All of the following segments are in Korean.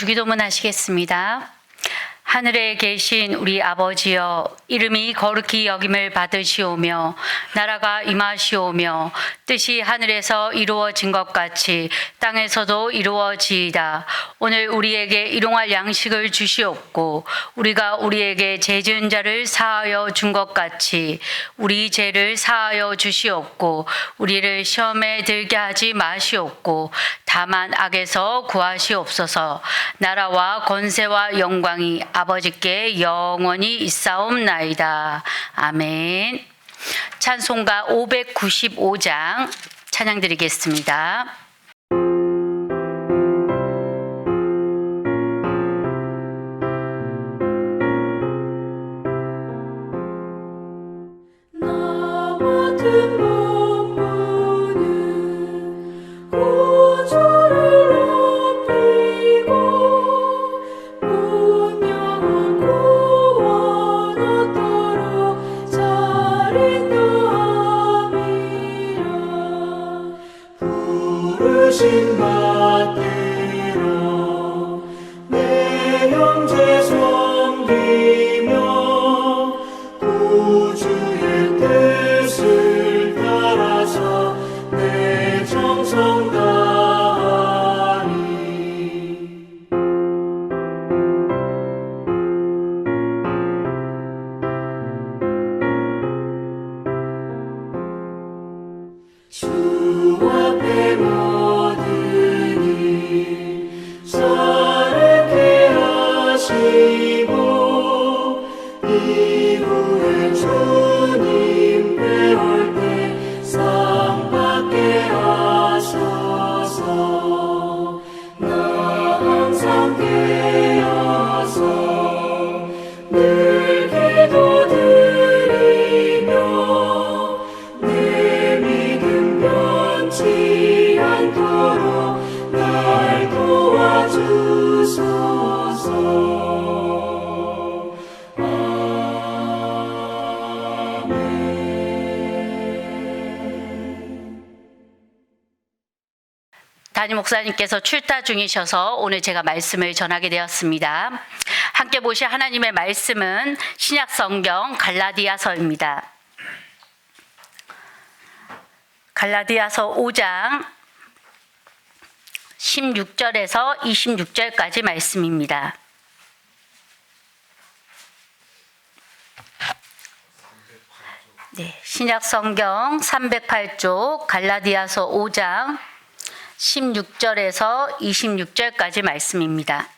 주기도문 하시겠습니다. 하늘에 계신 우리 아버지여, 이름이 거룩히 여김을 받으시오며 나라가 임하시오며 뜻이 하늘에서 이루어진 것 같이 땅에서도 이루어지이다. 오늘 우리에게 일용할 양식을 주시옵고 우리가 우리에게 죄 지은 자를 사하여 준 것 같이 우리 죄를 사하여 주시옵고 우리를 시험에 들게 하지 마시옵고 다만 악에서 구하시옵소서. 나라와 권세와 영광이 아버지께 영원히 있사옵나이다. 아멘. 찬송가 595장 찬양 드리겠습니다. 내 형제 섬기며 구주의 뜻을 따라서 내 정성 다하리. 주 앞에 사랑케 하시고 이후에 주님 뵈올 때 상 받게 하소서. 나 항상 깨어서 늘 기도드리며 내 믿음 변치 않도록 날 도와주소서. 아멘. 담임 목사님께서 출타 중이셔서 오늘 제가 말씀을 전하게 되었습니다. 함께 보실 하나님의 말씀은 신약 성경 갈라디아서입니다. 갈라디아서 5장 16절에서 26절까지 말씀입니다. 네, 신약 성경 308쪽 갈라디아서 5장 16절에서 26절까지 말씀입니다.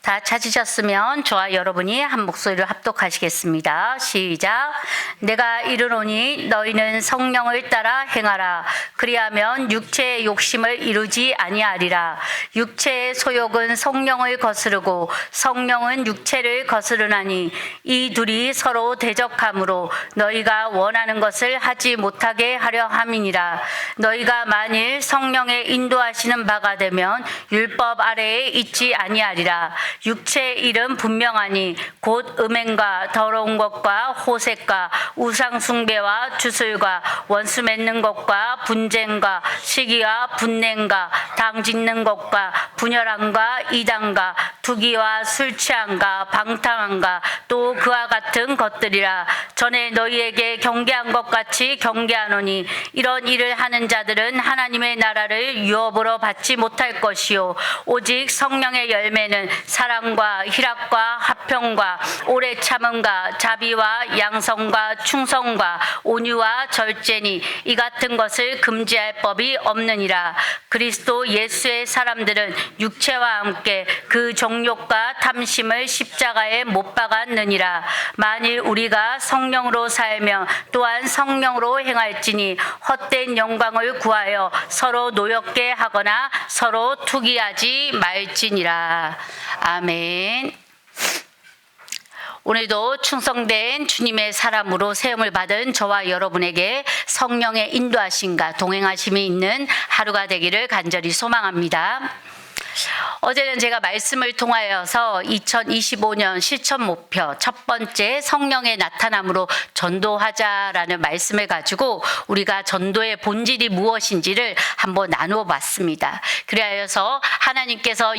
다 찾으셨으면 저와 여러분이 한 목소리로 합독하시겠습니다. 시작. 내가 이르노니 너희는 성령을 따라 행하라. 그리하면 육체의 욕심을 이루지 아니하리라. 육체의 소욕은 성령을 거스르고 성령은 육체를 거스르나니 이 둘이 서로 대적하므로 너희가 원하는 것을 하지 못하게 하려 함이니라. 너희가 만일 성령의 인도하시는 바가 되면 율법 아래에 있지 아니하리라. 육체의 일은 분명하니 곧 음행과 더러운 것과 호색과 우상 숭배와 주술과 원수 맺는 것과 분쟁과 시기와 분냉과 당 짓는 것과 분열함과 이단과 투기와 술 취함과 방탕함과 또 그와 같은 것들이라. 전에 너희에게 경계한 것 같이 경계하노니 이런 일을 하는 자들은 하나님의 나라를 유업으로 받지 못할 것이요 오직 성령의 열매는 사랑과 희락과 화평과 오래 참음과 자비와 양성과 충성과 온유와 절제니 이 같은 것을 금지할 법이 없느니라. 그리스도 예수의 사람들은 육체와 함께 그 정욕과 탐심을 십자가에 못 박았느니라. 만일 우리가 성령으로 살면 또한 성령으로 행할지니 헛된 영광을 구하여 서로 노엽게 하거나 서로 투기하지 말지니라. 아멘. 오늘도 충성된 주님의 사람으로 세움을 받은 저와 여러분에게 성령의 인도하심과 동행하심이 있는 하루가 되기를 간절히 소망합니다. 어제는 제가 말씀을 통하여서 2025년 실천 목표 첫 번째 성령의 나타남으로 전도하자라는 말씀을 가지고 우리가 전도의 본질이 무엇인지를 한번 나누어 봤습니다. 그래서 하나님께서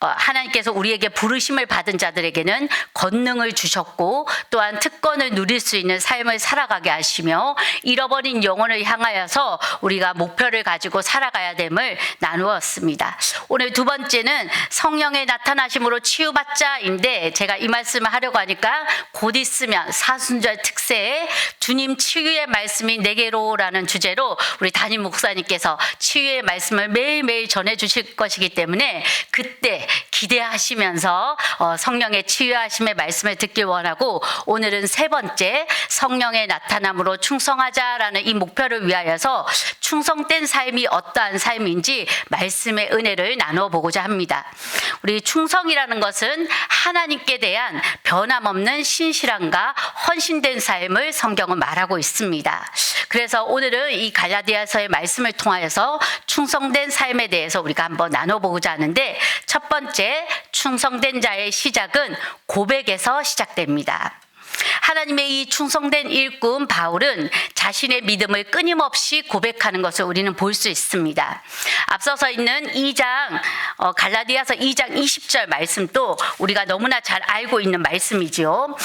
하나님께서 우리에게 부르심을 받은 자들에게는 권능을 주셨고 또한 특권을 누릴 수 있는 삶을 살아가게 하시며 잃어버린 영혼을 향하여서 우리가 목표를 가지고 살아가야 됨을 나누었습니다. 오늘 두 번째는 성령의 나타나심으로 치유받자인데 제가 이 말씀을 하려고 하니까 곧 있으면 사순절 특세에 주님 치유의 말씀이 내게로라는 주제로 우리 담임 목사님께서 치유의 말씀을 매일매일 전해주실 것이기 때문에 그때 기대하시면서 성령의 치유하심의 말씀을 듣길 원하고 오늘은 세 번째 성령의 나타남으로 충성하자라는 이 목표를 위하여서 충성된 삶이 어떠한 삶인지 말씀의 은혜를 나누어 보고자 합니다. 우리 충성이라는 것은 하나님께 대한 변함없는 신실함과 헌신된 삶을 성경은 말하고 있습니다. 그래서 오늘은 이 갈라디아서의 말씀을 통하여서 충성된 삶에 대해서 우리가 한번 나눠보고자 하는데 첫 번째 충성된 자의 시작은 고백에서 시작됩니다. 하나님의 이 충성된 일꾼 바울은 자신의 믿음을 끊임없이 고백하는 것을 우리는 볼 수 있습니다. 앞서서 있는 갈라디아서 2장 20절 말씀도 우리가 너무나 잘 알고 있는 말씀이지요.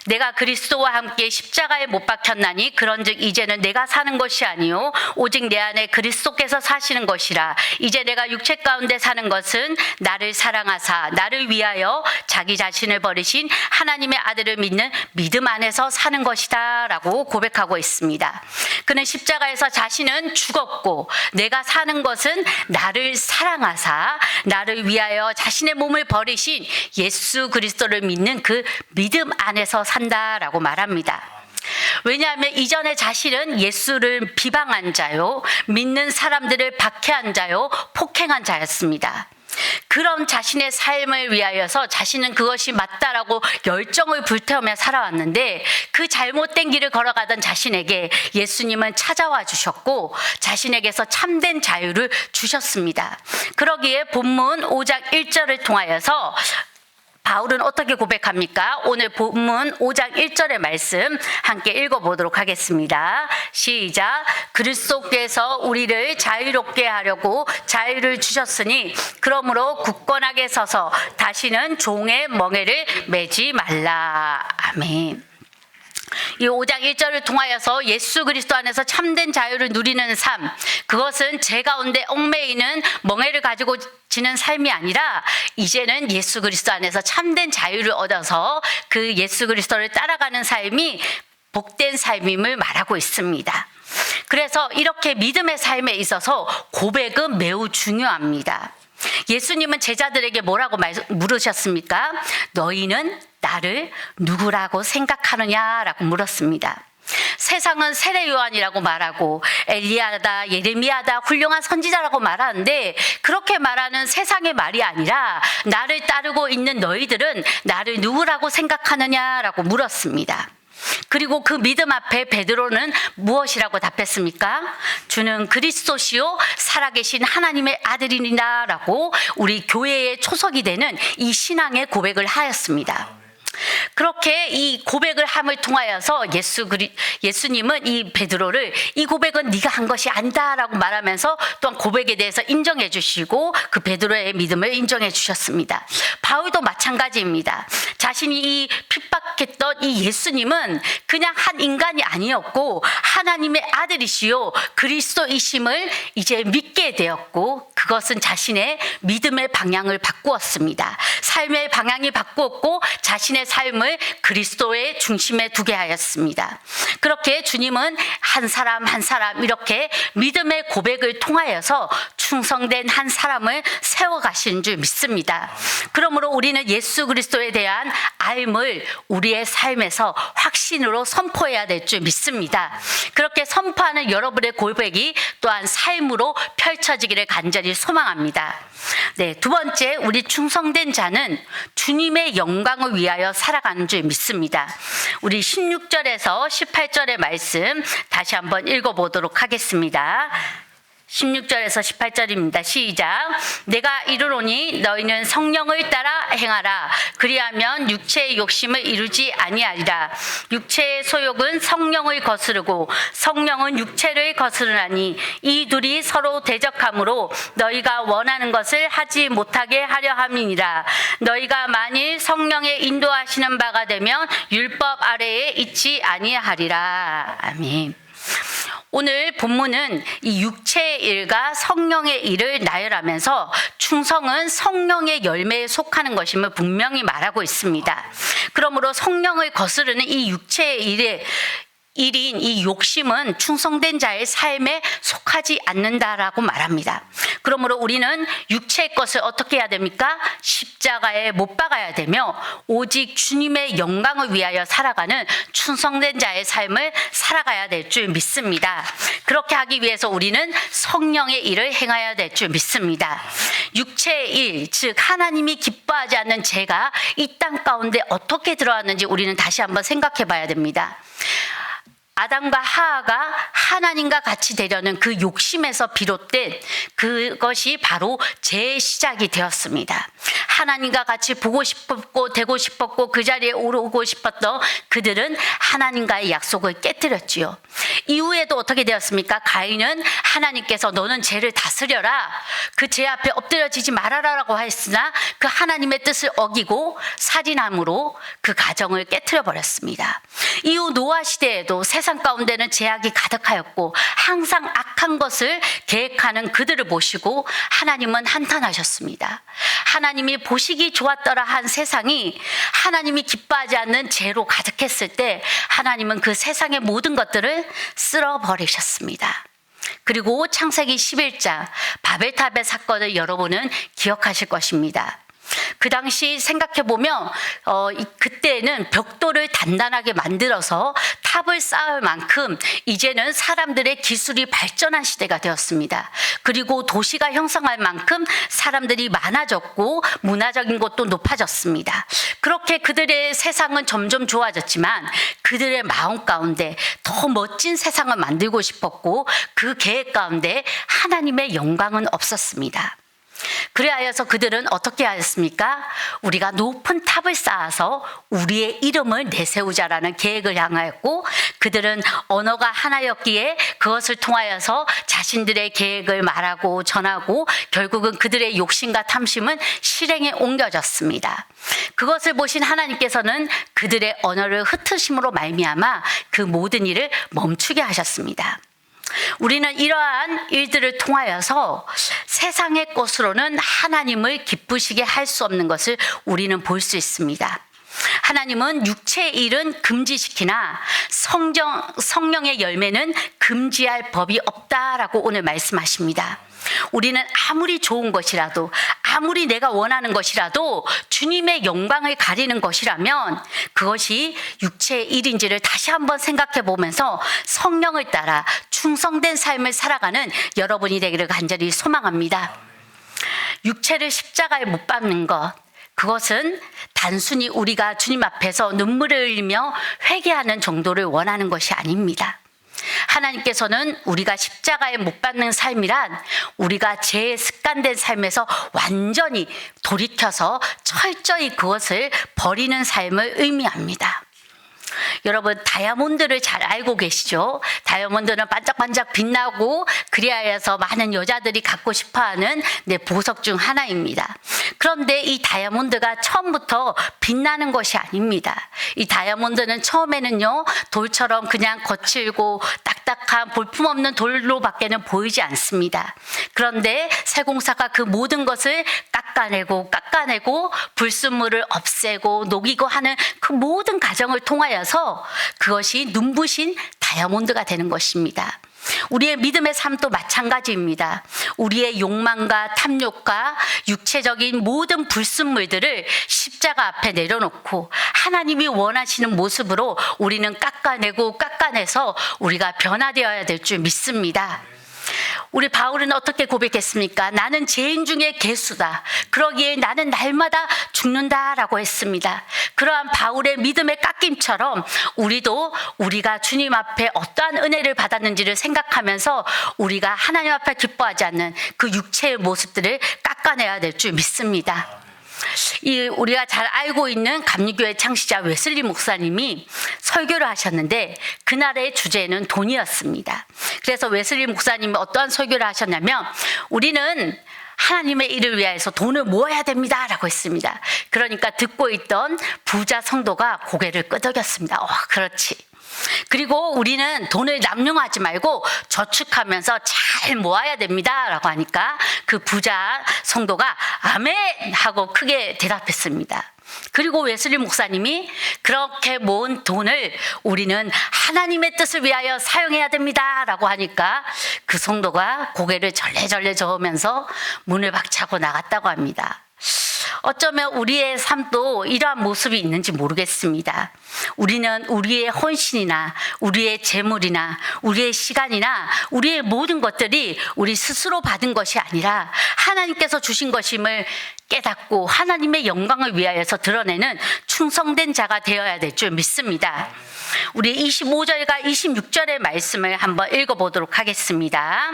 내가 그리스도와 함께 십자가에 못 박혔나니 그런즉 이제는 내가 사는 것이 아니요 오직 내 안에 그리스도께서 사시는 것이라. 이제 내가 육체 가운데 사는 것은 나를 사랑하사 나를 위하여 자기 자신을 버리신 하나님의 아들을 믿는 믿음 안에서 사는 것이다 라고 고백하고 있습니다. 그는 십자가에서 자신은 죽었고 내가 사는 것은 나를 사랑하사 나를 위하여 자신의 몸을 버리신 예수 그리스도를 믿는 그 믿음 안에서 산다라고 말합니다. 왜냐하면 이전에 자신은 예수를 비방한 자요, 믿는 사람들을 박해한 자요, 폭행한 자였습니다. 그런 자신의 삶을 위하여서 자신은 그것이 맞다라고 열정을 불태우며 살아왔는데 그 잘못된 길을 걸어가던 자신에게 예수님은 찾아와 주셨고 자신에게서 참된 자유를 주셨습니다. 그러기에 본문 5장 1절을 통하여서 바울은 어떻게 고백합니까? 오늘 본문 5장 1절의 말씀 함께 읽어보도록 하겠습니다. 시작. 그리스도께서 우리를 자유롭게 하려고 자유를 주셨으니 그러므로 굳건하게 서서 다시는 종의 멍에를 매지 말라. 아멘. 이 5장 1절을 통하여서 예수 그리스도 안에서 참된 자유를 누리는 삶, 그것은 제 가운데 얽매이는 멍에를 가지고 지는 삶이 아니라 이제는 예수 그리스도 안에서 참된 자유를 얻어서 그 예수 그리스도를 따라가는 삶이 복된 삶임을 말하고 있습니다. 그래서 이렇게 믿음의 삶에 있어서 고백은 매우 중요합니다. 예수님은 제자들에게 뭐라고 물으셨습니까? 너희는 나를 누구라고 생각하느냐라고 물었습니다. 세상은 세례 요한이라고 말하고 엘리야다, 예레미야다, 훌륭한 선지자라고 말하는데 그렇게 말하는 세상의 말이 아니라 나를 따르고 있는 너희들은 나를 누구라고 생각하느냐라고 물었습니다. 그리고 그 믿음 앞에 베드로는 무엇이라고 답했습니까? 주는 그리스도시요 살아계신 하나님의 아들이니라 라고 우리 교회의 초석이 되는 이 신앙의 고백을 하였습니다. 그렇게 이 고백을 함을 통하여서 예수님은 이 베드로를 이 고백은 네가 한 것이 아니다라고 말하면서 또한 고백에 대해서 인정해 주시고 그 베드로의 믿음을 인정해 주셨습니다. 바울도 마찬가지입니다. 자신이 이 핍박했던 이 예수님은 그냥 한 인간이 아니었고 하나님의 아들이시요 그리스도이심을 이제 믿게 되었고 그것은 자신의 믿음의 방향을 바꾸었습니다. 삶의 방향이 바꾸었고 자신의 삶을 그리스도의 중심에 두게 하였습니다. 그렇게 주님은 한 사람 한 사람 이렇게 믿음의 고백을 통하여서 충성된 한 사람을 세워가시는 줄 믿습니다. 그러므로 우리는 예수 그리스도에 대한 알을 우리의 삶에서 확신으로 선포해야 될 줄 믿습니다. 그렇게 선포하는 여러분의 고백이 또한 삶으로 펼쳐지기를 간절히 소망합니다. 네, 두 번째, 우리 충성된 자는 주님의 영광을 위하여 살아가는 줄 믿습니다. 우리 16절에서 18절의 말씀 다시 한번 읽어보도록 하겠습니다. 16절에서 18절입니다. 시작. 내가 이르노니 너희는 성령을 따라 행하라. 그리하면 육체의 욕심을 이루지 아니하리라. 육체의 소욕은 성령을 거스르고 성령은 육체를 거스르나니 이 둘이 서로 대적하므로 너희가 원하는 것을 하지 못하게 하려 함이니라. 너희가 만일 성령의 인도하시는 바가 되면 율법 아래에 있지 아니하리라. 아멘. 오늘 본문은 이 육체의 일과 성령의 일을 나열하면서 충성은 성령의 열매에 속하는 것임을 분명히 말하고 있습니다. 그러므로 성령을 거스르는 이 육체의 일인 이 욕심은 충성된 자의 삶에 속하지 않는다라고 말합니다. 그러므로 우리는 육체의 것을 어떻게 해야 됩니까? 십자가에 못 박아야 되며 오직 주님의 영광을 위하여 살아가는 충성된 자의 삶을 살아가야 될 줄 믿습니다. 그렇게 하기 위해서 우리는 성령의 일을 행해야 될 줄 믿습니다. 육체의 일, 즉 하나님이 기뻐하지 않는 죄가 이 땅 가운데 어떻게 들어왔는지 우리는 다시 한번 생각해 봐야 됩니다. 아담과 하하가 하나님과 같이 되려는 그 욕심에서 비롯된 그것이 바로 죄의 시작이 되었습니다. 하나님과 같이 보고 싶었고 되고 싶었고 그 자리에 오르고 싶었던 그들은 하나님과의 약속을 깨뜨렸지요. 이후에도 어떻게 되었습니까? 가인은 하나님께서 너는 죄를 다스려라, 그 죄 앞에 엎드려지지 말아라라고 했으나 그 하나님의 뜻을 어기고 살인함으로 그 가정을 깨뜨려 버렸습니다. 이후 노아 시대에도 세상 가운데는 죄악이 가득하였고 항상 악한 것을 계획하는 그들을 보시고 하나님은 한탄하셨습니다. 하나님이 보시기 좋았더라 한 세상이 하나님이 기뻐하지 않는 죄로 가득했을 때 하나님은 그 세상의 모든 것들을 쓸어버리셨습니다. 그리고 창세기 11장 바벨탑의 사건을 여러분은 기억하실 것입니다. 그 당시 생각해보면 그때는 벽돌을 단단하게 만들어서 탑을 쌓을 만큼 이제는 사람들의 기술이 발전한 시대가 되었습니다. 그리고 도시가 형성할 만큼 사람들이 많아졌고 문화적인 것도 높아졌습니다. 그렇게 그들의 세상은 점점 좋아졌지만 그들의 마음 가운데 더 멋진 세상을 만들고 싶었고 그 계획 가운데 하나님의 영광은 없었습니다. 그래하여서 그들은 어떻게 하였습니까? 우리가 높은 탑을 쌓아서 우리의 이름을 내세우자라는 계획을 향하였고 그들은 언어가 하나였기에 그것을 통하여서 자신들의 계획을 말하고 전하고 결국은 그들의 욕심과 탐심은 실행에 옮겨졌습니다. 그것을 보신 하나님께서는 그들의 언어를 흩으심으로 말미암아 그 모든 일을 멈추게 하셨습니다. 우리는 이러한 일들을 통하여서 세상의 것으로는 하나님을 기쁘시게 할 수 없는 것을 우리는 볼 수 있습니다. 하나님은 육체의 일은 금지시키나 성령의 열매는 금지할 법이 없다라고 오늘 말씀하십니다. 우리는 아무리 좋은 것이라도 아무리 내가 원하는 것이라도 주님의 영광을 가리는 것이라면 그것이 육체의 일인지를 다시 한번 생각해 보면서 성령을 따라 충성된 삶을 살아가는 여러분이 되기를 간절히 소망합니다. 육체를 십자가에 못 박는 것, 그것은 단순히 우리가 주님 앞에서 눈물을 흘리며 회개하는 정도를 원하는 것이 아닙니다. 하나님께서는 우리가 십자가에 못 박는 삶이란 우리가 죄에 습관된 삶에서 완전히 돌이켜서 철저히 그것을 버리는 삶을 의미합니다. 여러분 다이아몬드를 잘 알고 계시죠? 다이아몬드는 반짝반짝 빛나고 그리하여서 많은 여자들이 갖고 싶어하는 보석 중 하나입니다. 그런데 이 다이아몬드가 처음부터 빛나는 것이 아닙니다. 이 다이아몬드는 처음에는요 돌처럼 그냥 거칠고 딱딱한 볼품없는 돌로 밖에는 보이지 않습니다. 그런데 세공사가 그 모든 것을 깎아내고 불순물을 없애고 녹이고 하는 그 모든 과정을 통하여서 그것이 눈부신 다이아몬드가 되는 것입니다. 우리의 믿음의 삶도 마찬가지입니다. 우리의 욕망과 탐욕과 육체적인 모든 불순물들을 십자가 앞에 내려놓고 하나님이 원하시는 모습으로 우리는 깎아내서 우리가 변화되어야 될 줄 믿습니다. 우리 바울은 어떻게 고백했습니까? 나는 죄인 중에 괴수다. 그러기에 나는 날마다 죽는다라고 했습니다. 그러한 바울의 믿음의 깎임처럼 우리도 우리가 주님 앞에 어떠한 은혜를 받았는지를 생각하면서 우리가 하나님 앞에 기뻐하지 않는 그 육체의 모습들을 깎아내야 될 줄 믿습니다. 우리가 잘 알고 있는 감리교회 창시자 웨슬리 목사님이 설교를 하셨는데 그날의 주제는 돈이었습니다. 그래서 웨슬리 목사님이 어떠한 설교를 하셨냐면 우리는 하나님의 일을 위하여서 돈을 모아야 됩니다 라고 했습니다. 그러니까 듣고 있던 부자 성도가 고개를 끄덕였습니다. 그렇지. 그리고 우리는 돈을 남용하지 말고 저축하면서 잘 모아야 됩니다 라고 하니까 그 부자 성도가 아멘 하고 크게 대답했습니다. 그리고 웨슬리 목사님이 그렇게 모은 돈을 우리는 하나님의 뜻을 위하여 사용해야 됩니다 라고 하니까 그 성도가 고개를 절레절레 저으면서 문을 박차고 나갔다고 합니다. 어쩌면 우리의 삶도 이러한 모습이 있는지 모르겠습니다. 우리는 우리의 헌신이나 우리의 재물이나 우리의 시간이나 우리의 모든 것들이 우리 스스로 받은 것이 아니라 하나님께서 주신 것임을 깨닫고 하나님의 영광을 위하여서 드러내는 충성된 자가 되어야 될 줄 믿습니다. 우리 25절과 26절의 말씀을 한번 읽어보도록 하겠습니다.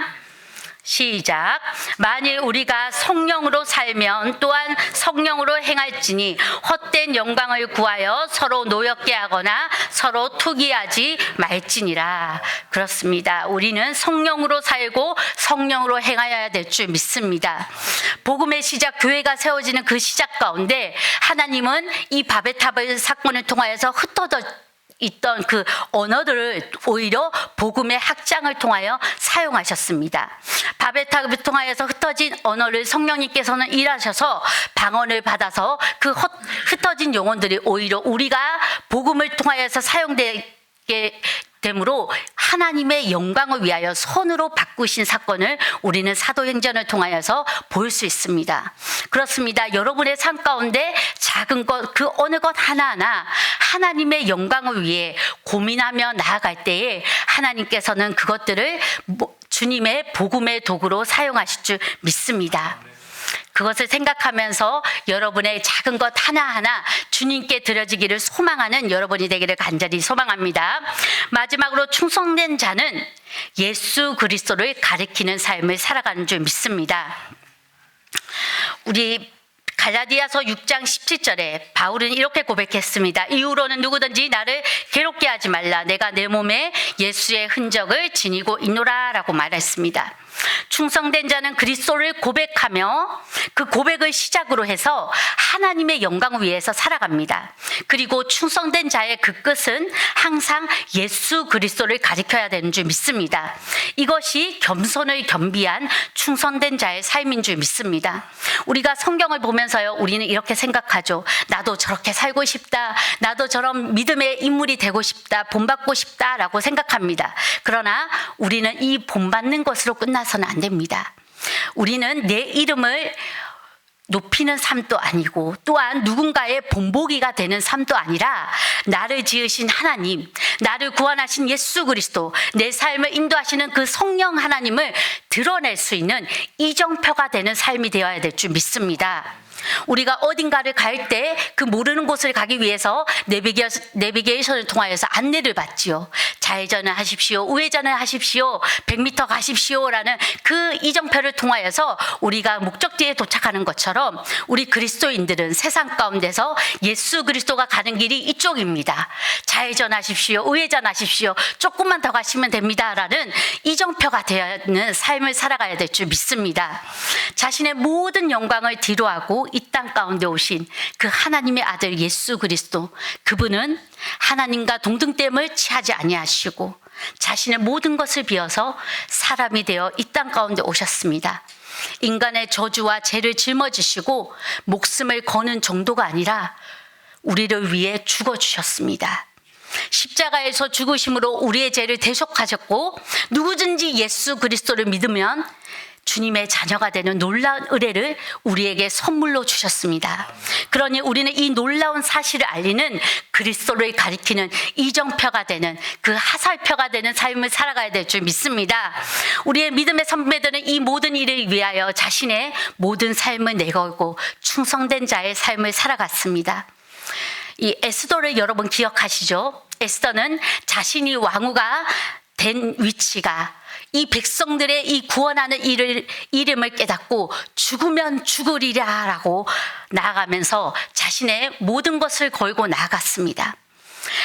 시작. 만일 우리가 성령으로 살면 또한 성령으로 행할지니 헛된 영광을 구하여 서로 노엽게 하거나 서로 투기하지 말지니라. 그렇습니다. 우리는 성령으로 살고 성령으로 행하여야 될 줄 믿습니다. 복음의 시작, 교회가 세워지는 그 시작 가운데 하나님은 이 바벨탑을 사건을 통하여서 흩어져 있던 그 언어들을 오히려 복음의 확장을 통하여 사용하셨습니다. 바벨탑을 통하여서 흩어진 언어를 성령님께서는 일하셔서 방언을 받아서 그 흩어진 영혼들이 오히려 우리가 복음을 통하여서 사용되게 되므로 하나님의 영광을 위하여 손으로 바꾸신 사건을 우리는 사도행전을 통하여서 볼 수 있습니다. 그렇습니다. 여러분의 삶 가운데 작은 것, 그 어느 것 하나하나 하나님의 영광을 위해 고민하며 나아갈 때에 하나님께서는 그것들을 주님의 복음의 도구로 사용하실 줄 믿습니다. 그것을 생각하면서 여러분의 작은 것 하나하나 주님께 드려지기를 소망하는 여러분이 되기를 간절히 소망합니다. 마지막으로 충성된 자는 예수 그리스도를 가리키는 삶을 살아가는 줄 믿습니다. 우리 갈라디아서 6장 17절에 바울은 이렇게 고백했습니다. 이후로는 누구든지 나를 괴롭게 하지 말라. 내가 내 몸에 예수의 흔적을 지니고 있노라 라고 말했습니다. 충성된 자는 그리스도를 고백하며 그 고백을 시작으로 해서 하나님의 영광을 위해서 살아갑니다. 그리고 충성된 자의 그 끝은 항상 예수 그리스도를 가리켜야 되는 줄 믿습니다. 이것이 겸손을 겸비한 충성된 자의 삶인 줄 믿습니다. 우리가 성경을 보면서요, 우리는 이렇게 생각하죠. 나도 저렇게 살고 싶다. 나도 저런 믿음의 인물이 되고 싶다. 본받고 싶다라고 생각합니다. 그러나 우리는 이 본받는 것으로 끝나서는 안 됩니다. 우리는 내 이름을 높이는 삶도 아니고 또한 누군가의 본보기가 되는 삶도 아니라 나를 지으신 하나님, 나를 구원하신 예수 그리스도, 내 삶을 인도하시는 그 성령 하나님을 드러낼 수 있는 이정표가 되는 삶이 되어야 될 줄 믿습니다. 우리가 어딘가를 갈 때 그 모르는 곳을 가기 위해서 내비게이션을 통하여서 안내를 받지요. 좌회전을 하십시오, 우회전을 하십시오, 100m 가십시오라는 그 이정표를 통하여서 우리가 목적지에 도착하는 것처럼 우리 그리스도인들은 세상 가운데서 예수 그리스도가 가는 길이 이쪽입니다. 좌회전하십시오, 우회전하십시오, 조금만 더 가시면 됩니다라는 이정표가 되는 삶을 살아가야 될 줄 믿습니다. 자신의 모든 영광을 뒤로하고 이 땅 가운데 오신 그 하나님의 아들 예수 그리스도, 그분은 하나님과 동등됨을 취하지 아니하시고 자신의 모든 것을 비워서 사람이 되어 이 땅 가운데 오셨습니다. 인간의 저주와 죄를 짊어지시고 목숨을 거는 정도가 아니라 우리를 위해 죽어주셨습니다. 십자가에서 죽으심으로 우리의 죄를 대속하셨고 누구든지 예수 그리스도를 믿으면 주님의 자녀가 되는 놀라운 은혜를 우리에게 선물로 주셨습니다. 그러니 우리는 이 놀라운 사실을 알리는 그리스도를 가리키는 이정표가 되는 그 하살표가 되는 삶을 살아가야 될 줄 믿습니다. 우리의 믿음의 선배들은 이 모든 일을 위하여 자신의 모든 삶을 내걸고 충성된 자의 삶을 살아갔습니다. 이 에스더를 여러분 기억하시죠? 에스더는 자신이 왕후가 된 위치가 이 백성들의 이 구원하는 이름을 깨닫고 죽으면 죽으리라라고 나아가면서 자신의 모든 것을 걸고 나아갔습니다.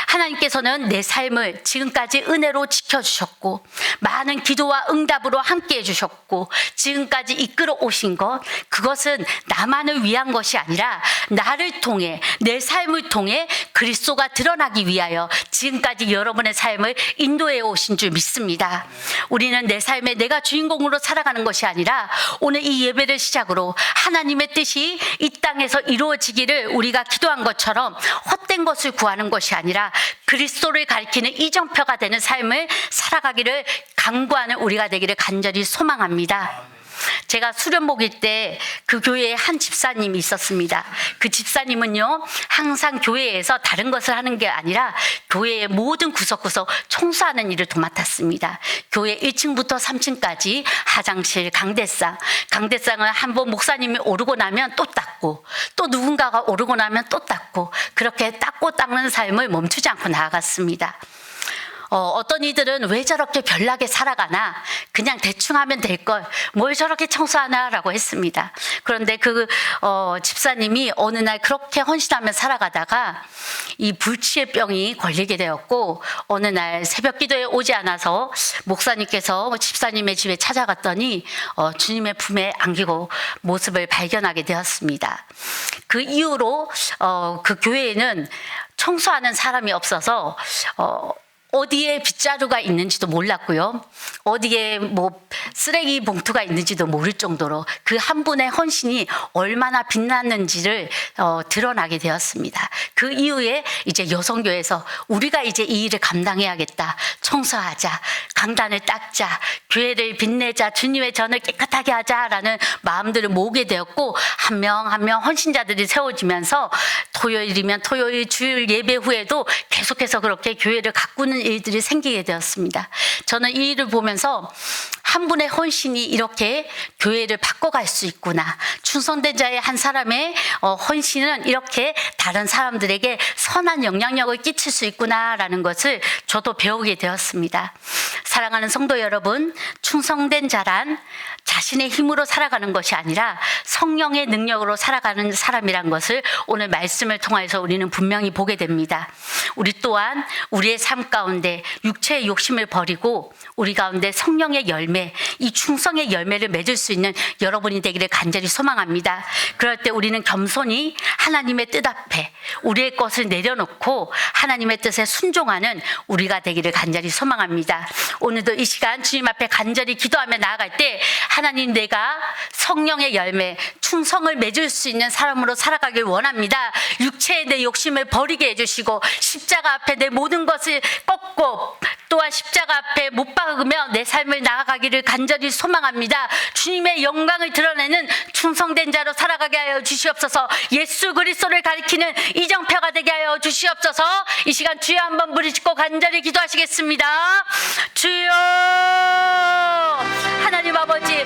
하나님께서는 내 삶을 지금까지 은혜로 지켜주셨고 많은 기도와 응답으로 함께 해주셨고 지금까지 이끌어 오신 것, 그것은 나만을 위한 것이 아니라 나를 통해, 내 삶을 통해 그리스도가 드러나기 위하여 지금까지 여러분의 삶을 인도해 오신 줄 믿습니다. 우리는 내 삶에 내가 주인공으로 살아가는 것이 아니라 오늘 이 예배를 시작으로 하나님의 뜻이 이 땅에서 이루어지기를 우리가 기도한 것처럼 헛된 것을 구하는 것이 아니라 그리스도를 가리키는 이정표가 되는 삶을 살아가기를 간구하는 우리가 되기를 간절히 소망합니다. 제가 수련 목일 때 그 교회에 한 집사님이 있었습니다. 그 집사님은요, 항상 교회에서 다른 것을 하는 게 아니라 교회의 모든 구석구석 청소하는 일을 도맡았습니다. 교회 1층부터 3층까지 화장실, 강대상을 한번 목사님이 오르고 나면 또 닦고, 또 누군가가 오르고 나면 또 닦고, 그렇게 닦고 닦는 삶을 멈추지 않고 나아갔습니다. 어떤 이들은 왜 저렇게 별나게 살아가나, 그냥 대충 하면 될걸 뭘 저렇게 청소하나라고 했습니다. 그런데 그 집사님이 어느 날 그렇게 헌신하며 살아가다가 이 불치의 병이 걸리게 되었고, 어느 날 새벽 기도에 오지 않아서 목사님께서 집사님의 집에 찾아갔더니 주님의 품에 안기고 모습을 발견하게 되었습니다. 그 이후로 그 교회에는 청소하는 사람이 없어서 어디에 빗자루가 있는지도 몰랐고요. 어디에 뭐 쓰레기 봉투가 있는지도 모를 정도로 그 한 분의 헌신이 얼마나 빛났는지를 드러나게 되었습니다. 그 이후에 이제 여성교회에서 우리가 이제 이 일을 감당해야겠다. 청소하자, 강단을 닦자, 교회를 빛내자, 주님의 전을 깨끗하게 하자라는 마음들을 모으게 되었고, 한 명 한 명 헌신자들이 세워지면서 토요일이면 토요일, 주일 예배 후에도 계속해서 그렇게 교회를 가꾸는 일들이 생기게 되었습니다. 저는 이 일을 보면서 한 분의 헌신이 이렇게 교회를 바꿔갈 수 있구나. 충성된 자의 한 사람의 헌신은 이렇게 다른 사람들에게 선한 영향력을 끼칠 수 있구나라는 것을 저도 배우게 되었습니다. 사랑하는 성도 여러분, 충성된 자란 자신의 힘으로 살아가는 것이 아니라 성령의 능력으로 살아가는 사람이란 것을 오늘 말씀을 통해서 우리는 분명히 보게 됩니다. 우리 또한 우리의 삶 가운데 육체의 욕심을 버리고 우리 가운데 성령의 열매, 이 충성의 열매를 맺을 수 있는 여러분이 되기를 간절히 소망합니다. 그럴 때 우리는 겸손히 하나님의 뜻 앞에 우리의 것을 내려놓고 하나님의 뜻에 순종하는 우리가 되기를 간절히 소망합니다. 오늘도 이 시간 주님 앞에 간절히 기도하며 나아갈 때 하나님, 내가 성령의 열매, 충성을 맺을 수 있는 사람으로 살아가길 원합니다. 육체의 내 욕심을 버리게 해주시고 십자가 앞에 내 모든 것을 꺾고 또한 십자가 앞에 못 박으며 내 삶을 나아가기를 간절히 소망합니다. 주님의 영광을 드러내는 충성된 자로 살아가게 하여 주시옵소서. 예수 그리스도를 가리키는 이정표가 되게 하여 주시옵소서. 이 시간 주여 한번 부르짖고 간절히 기도하시겠습니다. 주여, 하나님 아버지,